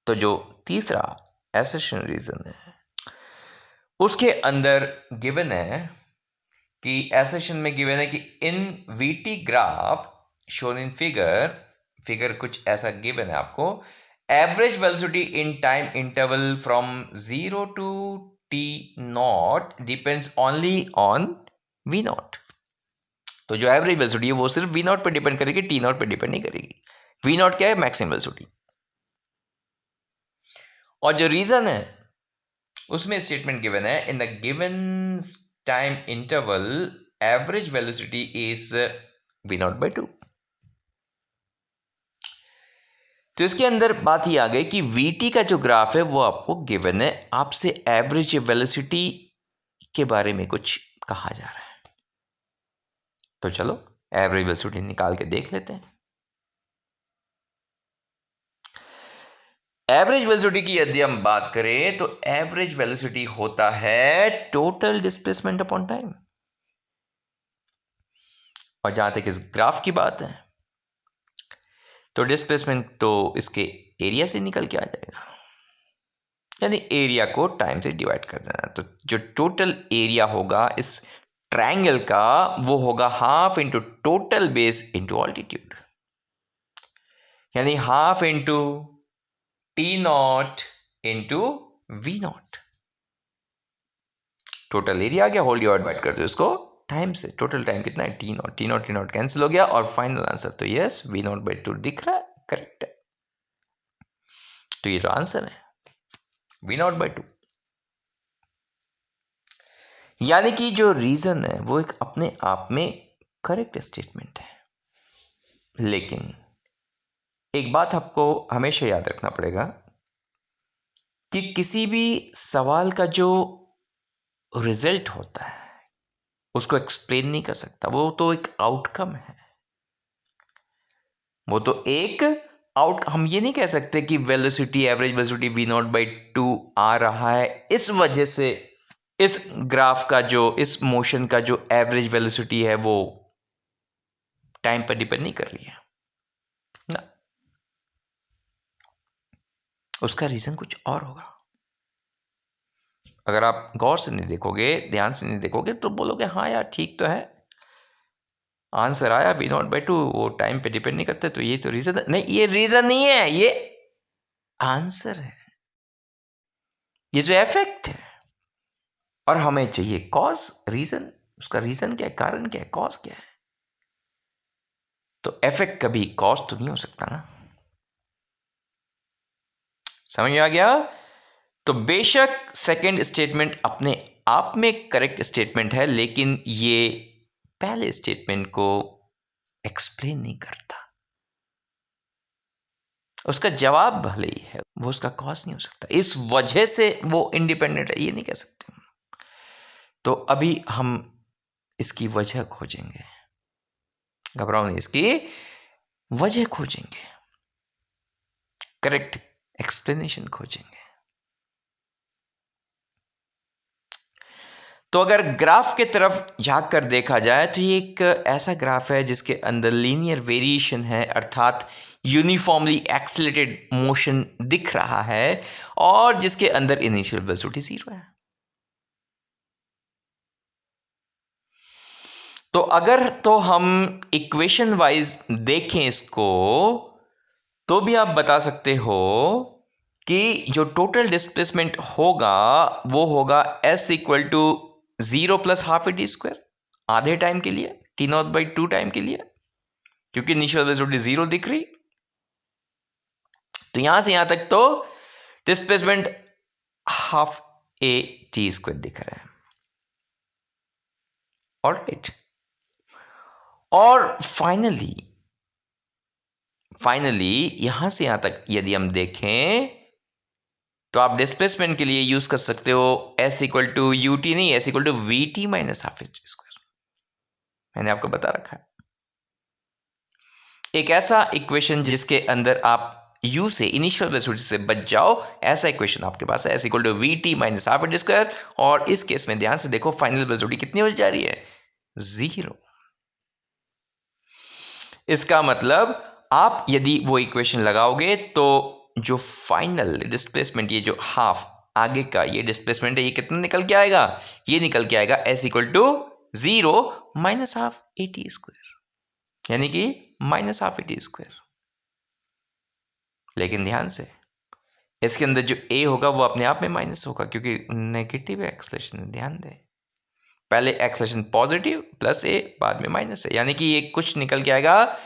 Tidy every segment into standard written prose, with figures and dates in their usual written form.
तो जो तीसरा एसेशन रीजन है उसके अंदर गिवन है कि एसेशन में गिवन है कि in VT graph shown in figure कुछ ऐसा गिवन है आपको, average velocity in time interval from 0 to T naught depends only on V naught. तो जो एवरेज वेलोसिटी है वो सिर्फ वी नॉट पर डिपेंड करेगी, टी नॉट पर डिपेंड नहीं करेगी। वी नॉट क्या है? Maximum velocity. और जो रीजन है उसमें स्टेटमेंट गिवन है in the given time interval average velocity is we naught by 2। तो इसके अंदर बात ही आ गई कि वीटी का जो ग्राफ है वो आपको गिवन है, आपसे एवरेज वेलोसिटी के बारे में कुछ कहा जा रहा है। तो चलो एवरेज वेलोसिटी निकाल के देख लेते हैं। एवरेज वेलोसिटी की यदि हम बात करें तो एवरेज वेलोसिटी होता है टोटल डिस्प्लेसमेंट अपॉन टाइम। और जहां तक इस ग्राफ की बात है तो डिस्प्लेसमेंट तो इसके एरिया से निकल के आ जाएगा, यानी एरिया को टाइम से डिवाइड कर देना। तो जो टोटल एरिया होगा इस ट्रायंगल का वो होगा half into total base into altitude, यानी half into T naught into V naught. Total area आ गया, होल डिवाइड कर दो इसको टाइम से। टोटल टाइम कितना है? T not. T not cancel हो गया और फाइनल आंसर तो यस वी नॉट बाई 2 दिख रहा है, करेक्ट है। तो ये जो आंसर है वी नॉट बाई 2, यानी कि जो रीजन है वो एक अपने आप में करेक्ट स्टेटमेंट है। लेकिन एक बात आपको हमेशा याद रखना पड़ेगा कि किसी भी सवाल का जो रिजल्ट होता है उसको एक्सप्लेन नहीं कर सकता, वो तो एक आउटकम है। वो तो एक हम ये नहीं कह सकते कि velocity average velocity v naught by 2 आ रहा है, इस वजह से इस ग्राफ का जो इस मोशन का जो एवरेज वेलोसिटी है वो टाइम पर डिपेंड नहीं कर रही है ना, उसका रीजन कुछ और होगा। अगर आप गौर से नहीं देखोगे, ध्यान से नहीं देखोगे तो बोलोगे हाँ यार ठीक तो है, आंसर आया वी नॉट बाई 2, वो टाइम पे डिपेंड नहीं करते, तो ये तो रीजन नहीं, ये रीजन नहीं है, ये आंसर है, ये जो इफेक्ट है। और हमें चाहिए कॉज, रीजन। उसका रीजन क्या है, कारण क्या है, कॉज क्या है। तो इफेक्ट कभी कॉज तो नहीं हो सकता ना। समझ में आ गया? तो बेशक सेकंड स्टेटमेंट अपने आप में करेक्ट स्टेटमेंट है, लेकिन ये पहले स्टेटमेंट को एक्सप्लेन नहीं करता। उसका जवाब भले ही है, वो उसका कॉज नहीं हो सकता, इस वजह से वो इंडिपेंडेंट है ये नहीं कह सकते। तो अभी हम इसकी वजह खोजेंगे, घबराओ नहीं, इसकी वजह खोजेंगे, करेक्ट एक्सप्लेनेशन खोजेंगे। तो अगर ग्राफ के तरफ झांक कर देखा जाए तो ये एक ऐसा ग्राफ है जिसके अंदर लीनियर वेरिएशन है, अर्थात यूनिफॉर्मली एक्सेलरेटेड मोशन दिख रहा है, और जिसके अंदर इनिशियल वेलोसिटी 0 है। तो अगर तो हम इक्वेशन वाइज देखें इसको तो भी आप बता सकते हो कि जो टोटल डिस्प्लेसमेंट होगा वो होगा s equal to 0 plus half a t square, आधे टाइम के लिए, टी नॉट बाई 2 टाइम के लिए, क्योंकि इनिशियल वेलोसिटी 0 दिख रही। तो यहां से यहां तक तो displacement half a t square दिख रहा है। ऑलराइट, और फाइनली यहां से यहां तक यदि हम देखें तो आप डिस्प्लेसमेंट के लिए यूज कर सकते हो s equal to u t, नहीं s equal to v t minus half h square, मैंने आपको बता रखा है। एक ऐसा इक्वेशन जिसके अंदर आप u से इनिशियल वेलोसिटी से बच जाओ, ऐसा इक्वेशन आपके पास है, s equal to v t minus half h square. और इस केस में ध्यान से देखो फाइनल वेलोसिटी कितनी हो जा रही है? 0। इसका मतलब आप यदि वो इक्वेशन लगाओगे तो जो फाइनल डिस्प्लेसमेंट, ये जो हाफ आगे का ये डिस्प्लेसमेंट है, ये कितना निकल के आएगा? ये निकल के आएगा s equal to 0 minus half AT square, यानी कि माइनस हाफ AT स्क्वायर। लेकिन ध्यान से इसके अंदर जो a होगा वो अपने आप में माइनस होगा, क्योंकि नेगेटिव एक्सलेशन। ध्यान दें, पहले एक्सलेशन पॉजिटिव प्लस a, बाद में माइनस है, यानी कि ये कुछ निकल के आएगा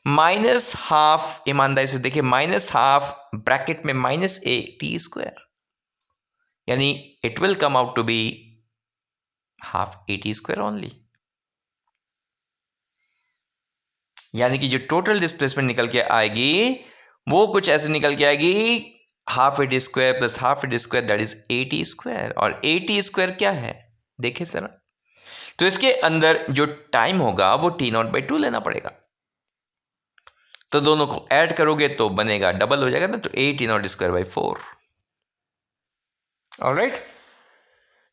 माइनस हाफ। ईमानदारी से देखिए, माइनस हाफ ब्रैकेट में माइनस AT स्क्वायर, यानी it will come out to be half AT square only. यानी कि जो टोटल डिस्प्लेसमेंट निकल के आएगी वो कुछ ऐसे निकल के आएगी, half AT square plus half AT square, that is AT square. और AT स्क्वायर क्या है देखिए जरा, तो इसके अंदर जो टाइम होगा वो T0/2 लेना पड़ेगा। तो दोनों को ऐड करोगे तो बनेगा, डबल हो जाएगा ना, तो AT0²/4। ऑलराइट,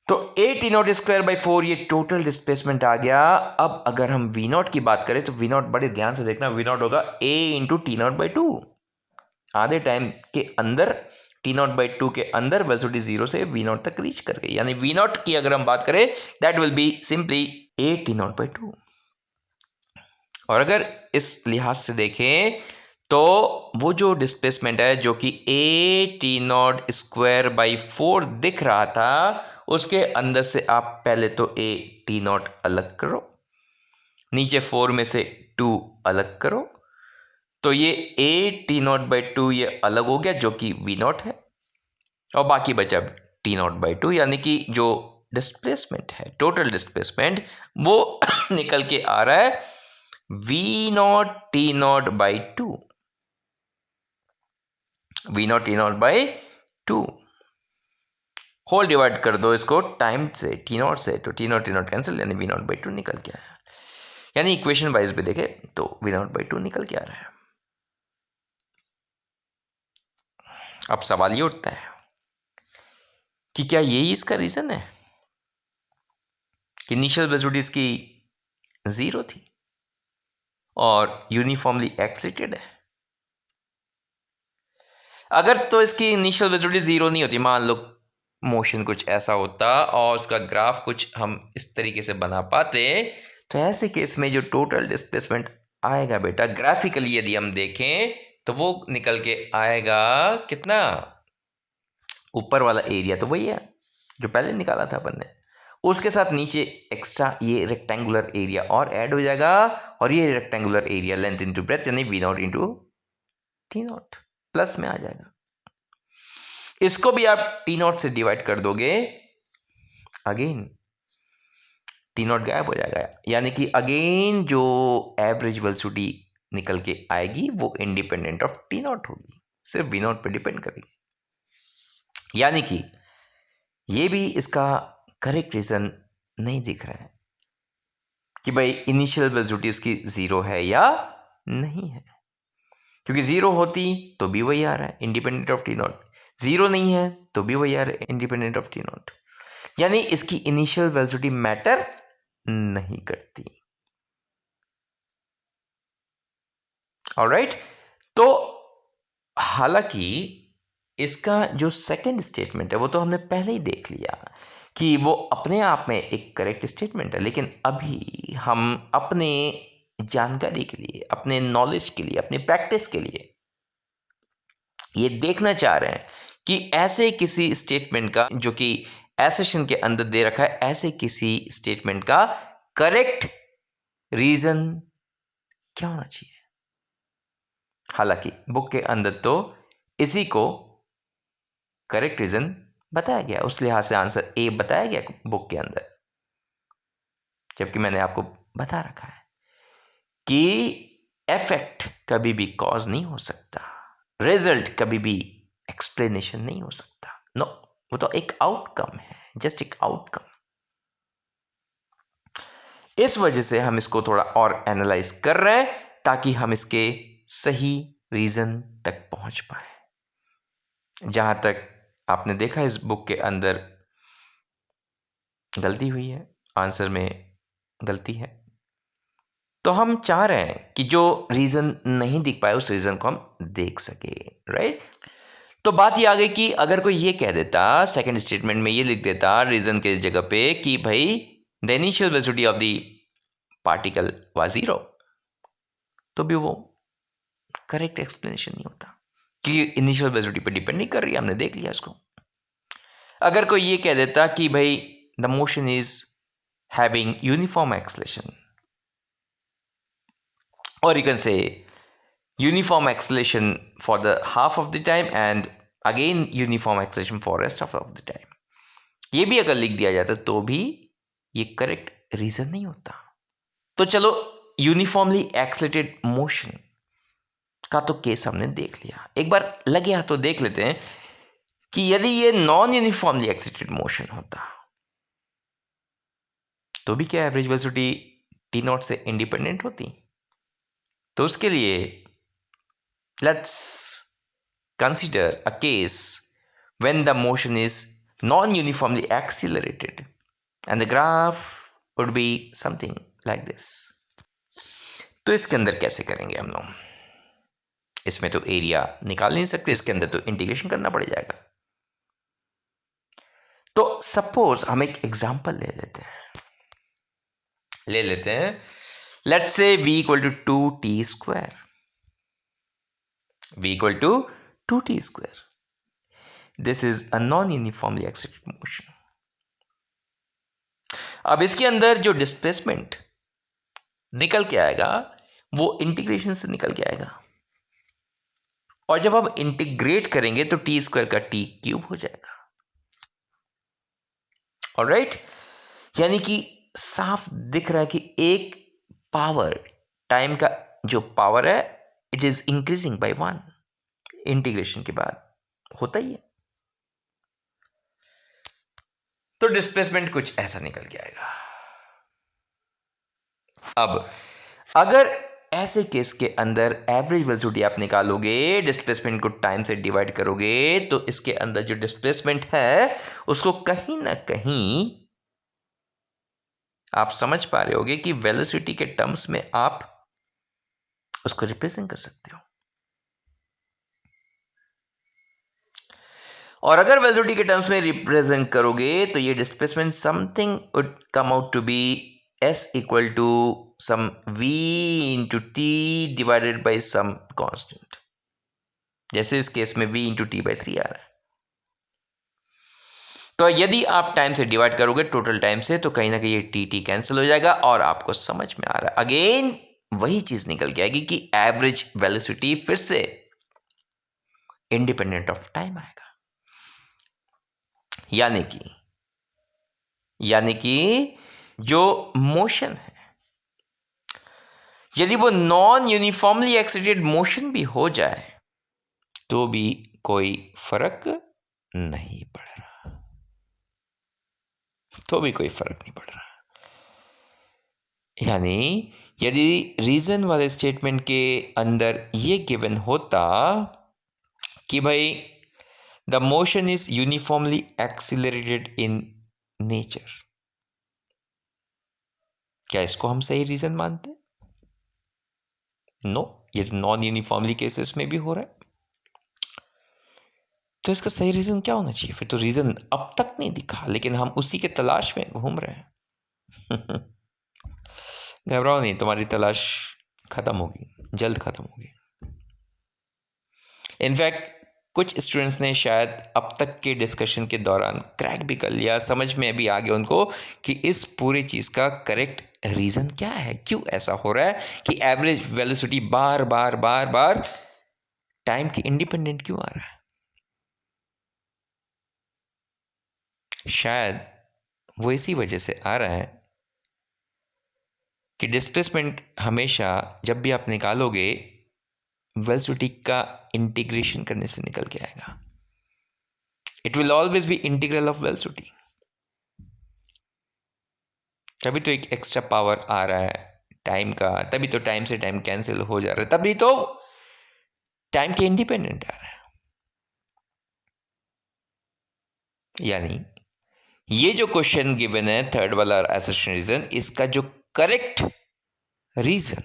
तो AT0²/4 ये टोटल डिस्प्लेसमेंट आ गया। अब अगर हम V0 की बात करें तो V0 बड़े ध्यान से देखना, V0 होगा A × T0/2। आधे टाइम के अंदर T0/2 के अंदर वेलोसिटी 0 से V0 तक रीच कर गई, यानी V0 की अगर हम बात करें that will be simply AT0/2। और अगर इस लिहाज से देखें तो वो जो डिस्प्लेसमेंट है जो कि AT0²/4 दिख रहा था, उसके अंदर से आप पहले तो AT0 अलग करो, नीचे 4 में से 2 अलग करो, तो ये AT0/2 ये अलग हो गया जो कि V0 है, और बाकी बचा T0/2, यानी कि जो डिस्प्लेसमेंट है, टोटल डिस्प्लेसमेंट, वो निकल के आ रहा है V0 T0/2, V0 T0/2 whole divide कर दो इसको टाइम से, T0 से, तो T0 कैंसिल, यानी V0/2 निकल के आया। यानी इक्वेशन वाइज भी देखे तो V0/2 निकल के आ रहा है। अब सवाल ये उठता है कि क्या यही इसका रीजन है कि इनिशियल वेलोसिटी इसकी 0 थी और यूनिफॉर्मली एक्सीटेड है? अगर तो इसकी इनिशियल वेलोसिटी 0 नहीं होती, मान लो मोशन कुछ ऐसा होता और उसका ग्राफ कुछ हम इस तरीके से बना पाते, तो ऐसे केस में जो टोटल डिस्प्लेसमेंट आएगा बेटा, ग्राफिकली यदि हम देखें तो वो निकल के आएगा कितना, ऊपर वाला एरिया तो वही है जो पहले निकाला था अपन ने, उसके साथ नीचे एक्स्ट्रा ये रेक्टेंगुलर एरिया और ऐड हो जाएगा, और ये rectangular area length into breadth, यानी V0 इंटू T0 प्लस में आ जाएगा। इसको भी आप T0 से डिवाइड कर दोगे, अगेन T0 गायब हो जाएगा, यानी कि अगेन जो एवरेज वेलोसिटी निकल के आएगी वो इंडिपेंडेंट ऑफ T0 होगी, सिर्फ V0 पे डिपेंड करेगी। यानी कि ये भी इसका करेक्ट रीजन नहीं दिख रहा है कि भाई इनिशियल वेलोसिटी उसकी 0 है या नहीं है, क्योंकि 0 होती तो भी वही आ रहा है इंडिपेंडेंट ऑफ T0, 0 नहीं है तो भी वही आ रहा है इंडिपेंडेंट ऑफ T0, यानी इसकी इनिशियल वेलोसिटी मैटर नहीं करती। ऑलराइट, तो हालांकि इसका जो सेकंड स्टेटमेंट है वो तो हमने पहले ही देख लिया कि वो अपने आप में एक करेक्ट स्टेटमेंट है, लेकिन अभी हम अपने जानकारी के लिए, अपने नॉलेज के लिए, अपनी प्रैक्टिस के लिए ये देखना चाह रहे हैं कि ऐसे किसी स्टेटमेंट का जो कि एसेशन के अंदर दे रखा है, ऐसे किसी स्टेटमेंट का करेक्ट रीजन क्या होना चाहिए। हालांकि बुक के अंदर तो इसी को करेक्ट रीजन बताया गया, उस लिहाज से आंसर ए बताया गया बुक के अंदर, जबकि मैंने आपको बता रखा है कि इफेक्ट कभी भी कॉज नहीं हो सकता, रिजल्ट कभी भी एक्सप्लेनेशन नहीं हो सकता। नो, वो तो एक आउटकम है, जस्ट एक आउटकम। इस वजह से हम इसको थोड़ा और एनालाइज कर रहे हैं ताकि हम इसके सही रीजन तक पहुंच पाए। जहां तक आपने देखा इस बुक के अंदर गलती हुई है, आंसर में गलती है, तो हम चाह रहे हैं कि जो रीजन नहीं दिख पाए उस रीजन को हम देख सके, राइट। तो बात ये आ गई कि अगर कोई ये कह देता, सेकंड स्टेटमेंट में ये लिख देता रीजन के जगह पे कि भाई the initial velocity of the particle was 0, तो भी वो करेक्ट एक्सप्लेनेशन नहीं होता, क्योंकि इनिशियल वेलोसिटी पे डिपेंड नहीं कर रही, हमने देख लिया इसको। अगर कोई ये कह देता कि भाई the motion is having uniform acceleration, or you can say uniform acceleration for the half of the time and again uniform acceleration for rest of the time, ये भी अगर लिख दिया जाता तो भी ये करेक्ट रीजन नहीं होता। तो चलो यूनिफॉर्मली एक्सेलरेटेड मोशन का तो केस हमने देख लिया, एक बार लगे हाथ तो देख लेते हैं कि यदि ये नॉन यूनिफॉर्मली एक्सेलरेटेड मोशन होता तो भी क्या एवरेज वेलोसिटी टी नॉट से इंडिपेंडेंट होती? तो उसके लिए let's consider a case when the motion is non-uniformly accelerated and the graph would be something like this। तो इसके अंदर कैसे करेंगे हम लोग? इसमें तो एरिया निकाल नहीं सकते, इसके अंदर तो इंटीग्रेशन करना पड़ जाएगा। तो सपोज हम एक एग्जांपल ले लेते हैं let's say v equal to 2t square, v equal to 2t square. This is a non-uniformly accelerated motion. अब इसके अंदर जो डिस्प्लेसमेंट निकल के आएगा वो इंटीग्रेशन से निकल के आएगा, और जब हम इंटीग्रेट करेंगे तो टी स्क्वायर का टी क्यूब हो जाएगा। ऑलराइट, यानी कि साफ दिख रहा है कि एक पावर, टाइम का जो पावर है, it is increasing by 1 integration के बाद, होता ही है। तो डिस्प्लेसमेंट कुछ ऐसा निकल के आएगा। अब अगर ऐसे केस के अंदर एवरेज वेलोसिटी आप निकालोगे, डिस्प्लेसमेंट को टाइम से डिवाइड करोगे, तो इसके अंदर जो डिस्प्लेसमेंट है उसको कहीं ना कहीं आप समझ पा रहे होगे कि वेलोसिटी के टर्म्स में आप उसको रिप्रेजेंट कर सकते हो। और अगर वेलोसिटी के टर्म्स में रिप्रेजेंट करोगे तो ये displacement something would come out to be s equal to some v into t divided by some constant, जैसे इस केस में v इंटू टी बाई 3 आ रहा है। तो यदि आप टाइम से डिवाइड करोगे टोटल टाइम से, तो कहीं ना कहीं ये टी कैंसिल हो जाएगा और आपको समझ में आ रहा है, अगेन वही चीज निकल के आएगी कि एवरेज वेलोसिटी फिर से इंडिपेंडेंट ऑफ टाइम आएगा। यानी कि जो मोशन है, यदि वो नॉन यूनिफॉर्मली एक्सेलरेटेड मोशन भी हो जाए तो भी कोई फर्क नहीं पड़ रहा, यानी यदि रीजन वाले स्टेटमेंट के अंदर ये गिवन होता कि भाई the motion is uniformly accelerated in nature, क्या इसको हम सही रीजन मानते? नो, ये नॉन यूनिफॉर्मली केसेस में भी हो रहा है, तो इसका सही रीजन क्या होना चाहिए? फिर तो रीजन अब तक नहीं दिखा, लेकिन हम उसी के तलाश में घूम रहे हैं। घबराओ नहीं, तुम्हारी तलाश खत्म होगी, जल्द खत्म होगी। इनफैक्ट कुछ स्टूडेंट्स ने शायद अब तक के डिस्कशन के दौरान क्रैक भी कर लिया, समझ में भी आ गया उनको कि इस पूरी चीज का करेक्ट रीजन क्या है, क्यों ऐसा हो रहा है कि एवरेज वेलोसिटी बार बार टाइम के इंडिपेंडेंट क्यों आ रहा है। शायद वो इसी वजह से आ रहा है कि डिस्प्लेसमेंट हमेशा जब भी आप निकालोगे वेलोसिटी का इंटीग्रेशन करने से निकल के आएगा। It will always be integral of velocity, तभी तो एक एक्स्ट्रा पावर आ रहा है टाइम का, तभी तो टाइम से टाइम कैंसिल हो जा रहा है, तभी तो टाइम के इंडिपेंडेंट आ रहा है। यानी ये जो क्वेश्चन गिवन है थर्ड वाला असर्शन रीजन, इसका जो करेक्ट रीजन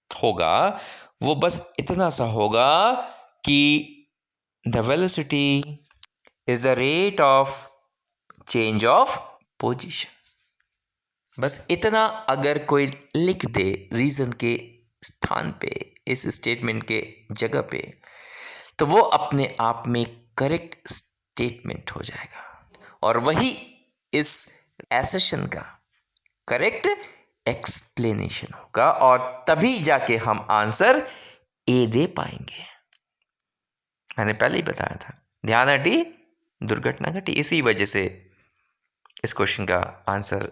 होगा वो बस इतना सा होगा कि the velocity is the rate of change of position. बस इतना अगर कोई लिख दे रीजन के स्थान पे, इस स्टेटमेंट के जगह पे, तो वो अपने आप में करेक्ट स्टेटमेंट हो जाएगा और वही इस एसेशन का करेक्ट एक्सप्लेनेशन होगा और तभी जाके हम आंसर ए दे पाएंगे। मैंने पहले ही बताया था, ध्यान हटी दुर्घटना घटी। इसी वजह से इस क्वेश्चन का आंसर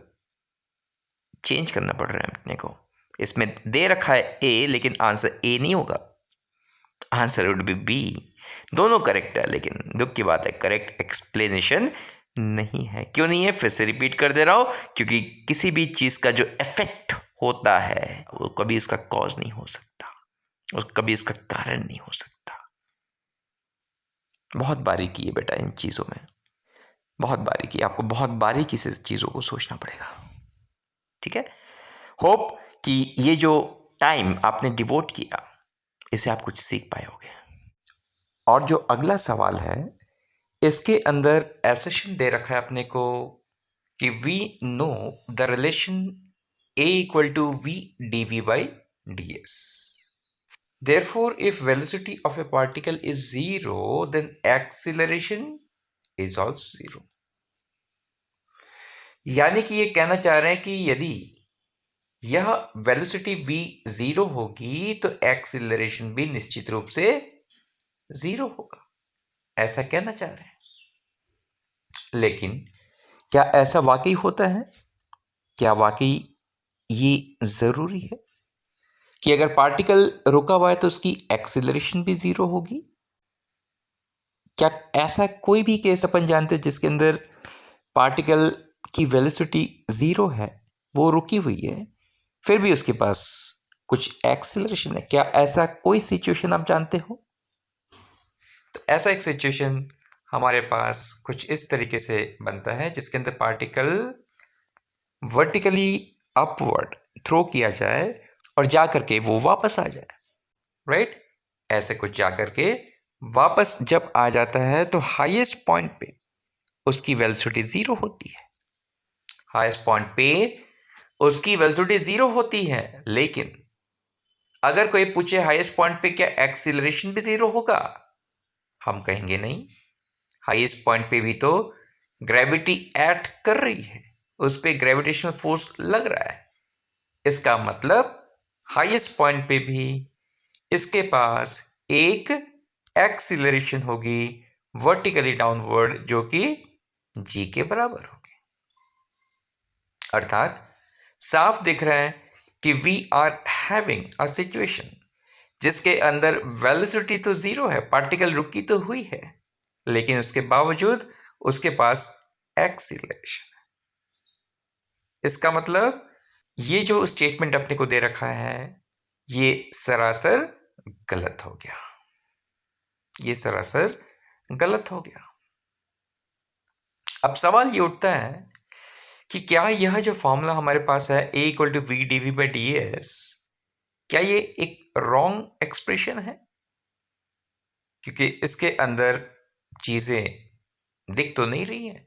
चेंज करना पड़ रहा है अपने को। इसमें दे रखा है ए, लेकिन आंसर ए नहीं होगा, आंसर वुड बी बी। दोनों करेक्ट है, लेकिन दुख की बात है करेक्ट एक्सप्लेनेशन नहीं है। क्यों नहीं है, फिर से रिपीट कर दे रहा हूं, क्योंकि किसी भी चीज का जो इफेक्ट होता है वो कभी इसका कॉज नहीं हो सकता और कभी इसका कारण नहीं हो सकता। बहुत बारीकी है बेटा इन चीजों में, बहुत बारीकी, आपको बहुत बारीकी से चीजों को सोचना पड़ेगा। ठीक है, होप कि ये जो टाइम आपने डिवोट किया इसे आप कुछ सीख पाए होंगे। और जो अगला सवाल है, इसके अंदर एसेशन दे रखा है अपने को कि we know the relation a equal to v dv by ds. Therefore, if velocity of a particle is zero, then acceleration is also zero. यानी कि ये कहना चाह रहे हैं कि यदि यह वेलोसिटी v जीरो होगी तो एक्सीलरेशन भी निश्चित रूप से जीरो होगा, ऐसा कहना चाह रहे हैं। लेकिन क्या ऐसा वाकई होता है? क्या वाकई ये जरूरी है कि अगर पार्टिकल रुका हुआ है तो उसकी एक्सीलरेशन भी जीरो होगी? क्या ऐसा कोई भी केस अपन जानते हैं जिसके अंदर पार्टिकल की वेलोसिटी जीरो है, वो रुकी हुई है, फिर भी उसके पास कुछ एक्सीलरेशन है? क्या ऐसा कोई सिचुएशन आप जानते हो? तो ऐसा एक सिचुएशन हमारे पास कुछ इस तरीके से बनता है जिसके अंदर पार्टिकल वर्टिकली अपवर्ड थ्रो किया जाए और जा करके वो वापस आ जाए, राइट? ऐसे कुछ जा करके वापस जब आ जाता है तो हाईएस्ट पॉइंट पे उसकी वेलोसिटी जीरो होती है। हाईएस्ट पॉइंट पे उसकी वेलोसिटी जीरो होती है, लेकिन अगर कोई पूछे हाईएस्ट पॉइंट पे क्या एक्सीलरेशन भी जीरो होगा, हम कहेंगे नहीं। हाईएस्ट पॉइंट पे भी तो ग्रेविटी एक्ट कर रही है, उस पे ग्रेविटेशनल फोर्स लग रहा है। इसका मतलब हाईएस्ट पॉइंट पे भी इसके पास एक एक्सीलरेशन होगी वर्टिकली डाउनवर्ड, जो कि जी के बराबर होगी। अर्थात साफ दिख रहा है कि we are having a situation जिसके अंदर वेलोसिटी तो जीरो है, पार्टिकल रुकी तो हुई है, लेकिन उसके बावजूद उसके पास एक्सीलरेशन है। इसका मतलब ये जो स्टेटमेंट अपने को दे रखा है ये सरासर गलत हो गया, ये सरासर गलत हो गया। अब सवाल ये उठता है कि क्या यह जो फॉर्मूला हमारे पास है a equal to v d v by d s, क्या ये एक रॉन्ग एक्सप्रेशन है? क्योंकि इसके अंदर चीजें दिख तो नहीं रही है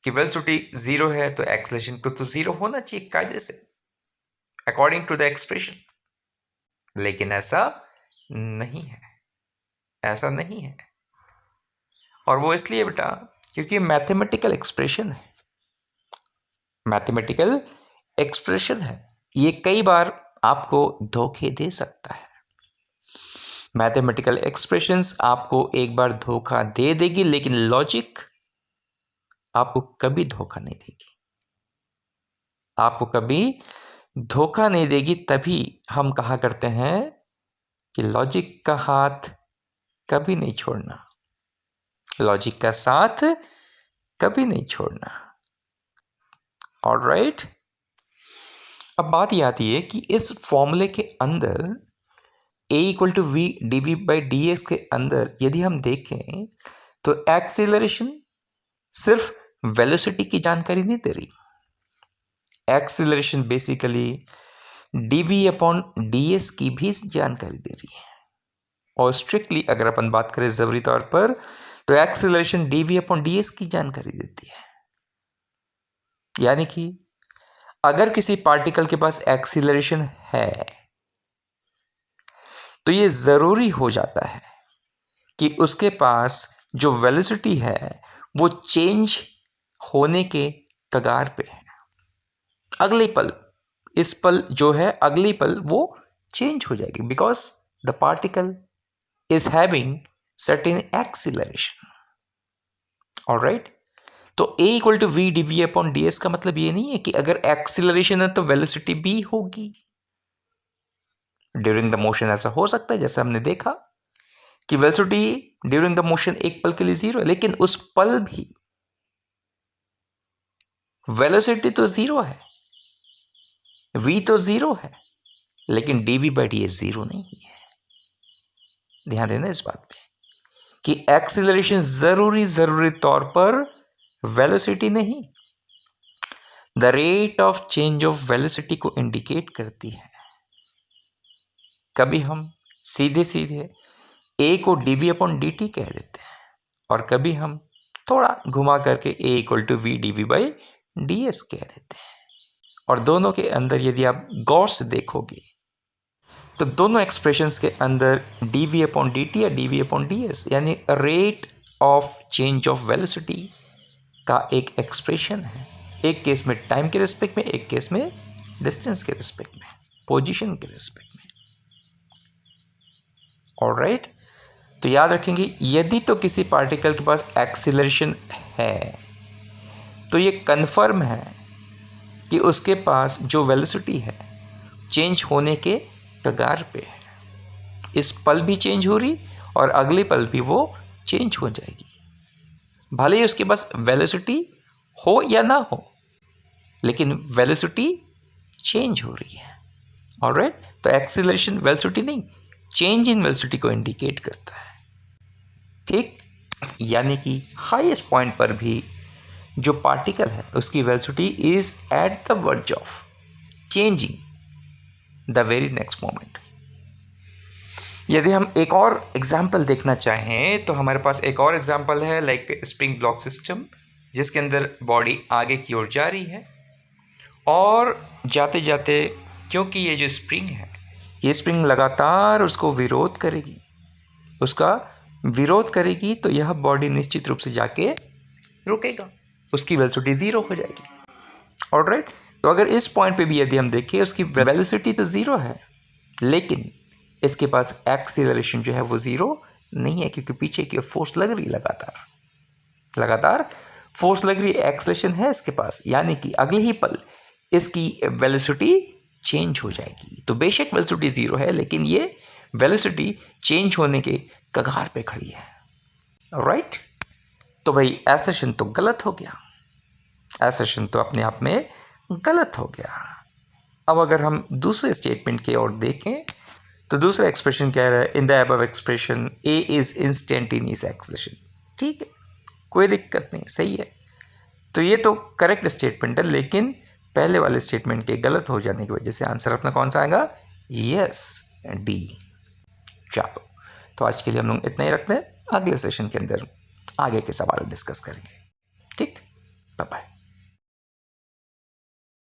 कि वेलोसिटी जीरो है तो एक्सेलरेशन को तो जीरो होना चाहिए कायदे से, अकॉर्डिंग टू द एक्सप्रेशन। लेकिन ऐसा नहीं है, ऐसा नहीं है। और वो इसलिए बेटा क्योंकि मैथमेटिकल एक्सप्रेशन है, मैथमेटिकल एक्सप्रेशन है। ये कई बार आपको धोखे दे सकता है। मैथमेटिकल एक्सप्रेशंस आपको एक बार धोखा दे देगी, लेकिन लॉजिक आपको कभी धोखा नहीं देगी, आपको कभी धोखा नहीं देगी। तभी हम कहा करते हैं कि लॉजिक का हाथ कभी नहीं छोड़ना, लॉजिक का साथ कभी नहीं छोड़ना। ऑलराइट, अब बात ये आती है कि इस फॉर्मूले के अंदर a equal to v d v by d x के अंदर यदि हम देखें तो एक्सीलरेशन सिर्फ वेलोसिटी की जानकारी नहीं दे रही, acceleration basically d v upon d s की भी जानकारी दे रही है। और स्ट्रिक्टली अगर अपन बात करें ज़रूरी तौर पर, तो एक्सीलरेशन dv/ds की जानकारी देती है। यानी कि अगर किसी पार्टिकल के पास एक्सीलरेशन है तो ये ज़रूरी हो जाता है कि उसके पास जो वेलोसिटी है वो चेंज होने के कगार पे है। अगले पल, इस पल जो है अगली पल वो चेंज हो जाएगी, because the particle is having certain acceleration. Alright, तो a equal to v dv/ds का मतलब ये नहीं है कि अगर एक्सीलरेशन है तो वेलोसिटी भी होगी। ड्यूरिंग द मोशन ऐसा हो सकता है, जैसे हमने देखा कि वेलोसिटी ड्यूरिंग द मोशन एक पल के लिए 0 है, लेकिन उस पल भी वेलोसिटी तो 0 है, v तो 0 है, लेकिन dv/ds 0 नहीं है। ध्यान देना इस बात पे कि एक्सीलरेशन जरूरी तौर पर वेलोसिटी नहीं, the rate of change of velocity को इंडिकेट करती है। कभी हम सीधे सीधे a को dv/dt कह देते हैं और कभी हम थोड़ा घुमा करके a equal to v dv/ds कह देते हैं। और दोनों के अंदर यदि आप गौर से देखोगे तो दोनों एक्सप्रेशंस के अंदर dv/dt या dv/ds यानी rate of change of velocity का एक एक्सप्रेशन है। एक केस में टाइम के रिस्पेक्ट में, एक केस में डिस्टेंस के रिस्पेक्ट में, पोजीशन के रिस्पेक्ट में। ऑलराइट, तो याद रखेंगे यदि तो किसी पार्टिकल के पास एक्सीलरेशन है तो ये कन्फर्म है कि उसके पास जो वेलोसिटी है चेंज होने के कगार पे है। इस पल भी चेंज हो रही और अगले पल भी वो चेंज हो जाएगी, भले ही उसके पास वेलोसिटी हो या ना हो, लेकिन वेलोसिटी चेंज हो रही है। ऑलराइट, तो एक्सीलरेशन वेलोसिटी नहीं, चेंज इन वेलोसिटी को इंडिकेट करता है। ठीक, यानी कि हाईएस्ट पॉइंट पर भी जो पार्टिकल है उसकी velocity is at the verge of changing the very next moment. यदि हम एक और एग्जाम्पल देखना चाहें तो हमारे पास एक और एग्जाम्पल है लाइक स्प्रिंग ब्लॉक सिस्टम, जिसके अंदर बॉडी आगे की ओर जा रही है और जाते जाते क्योंकि ये जो स्प्रिंग है ये स्प्रिंग लगातार उसको विरोध करेगी, उसका विरोध करेगी, तो यह बॉडी निश्चित रूप से जाके रुकेगा, उसकी वेलोसिटी 0 हो जाएगी। ऑलराइट, तो अगर इस पॉइंट पे भी यदि हम देखें उसकी वेलोसिटी तो 0 है, लेकिन इसके पास एक्सीलरेशन जो है वो 0 नहीं है, क्योंकि पीछे की फोर्स लग रही, लगातार फोर्स लग रही, एक्सेलरेशन है इसके पास, यानी कि अगले ही पल इसकी वेलोसिटी चेंज हो जाएगी। तो बेशक वेलोसिटी 0 है, लेकिन ये वेलोसिटी चेंज होने के कगार पे खड़ी है। राइट, तो भाई एसर्शन तो गलत हो गया, एसर्शन तो अपने आप में गलत हो गया। अब अगर हम दूसरे स्टेटमेंट की ओर देखें तो दूसरा एक्सप्रेशन कह रहा है in the above expression a is instantaneous acceleration. ठीक है, कोई दिक्कत नहीं, सही है। तो ये तो करेक्ट स्टेटमेंट है, लेकिन पहले वाले स्टेटमेंट के गलत हो जाने की वजह से आंसर अपना कौन सा आएगा? Yes, D. चलो, तो आज के लिए हम लोग इतना ही रखते हैं, अगले सेशन के अंदर आगे के सवाल डिस्कस करेंगे।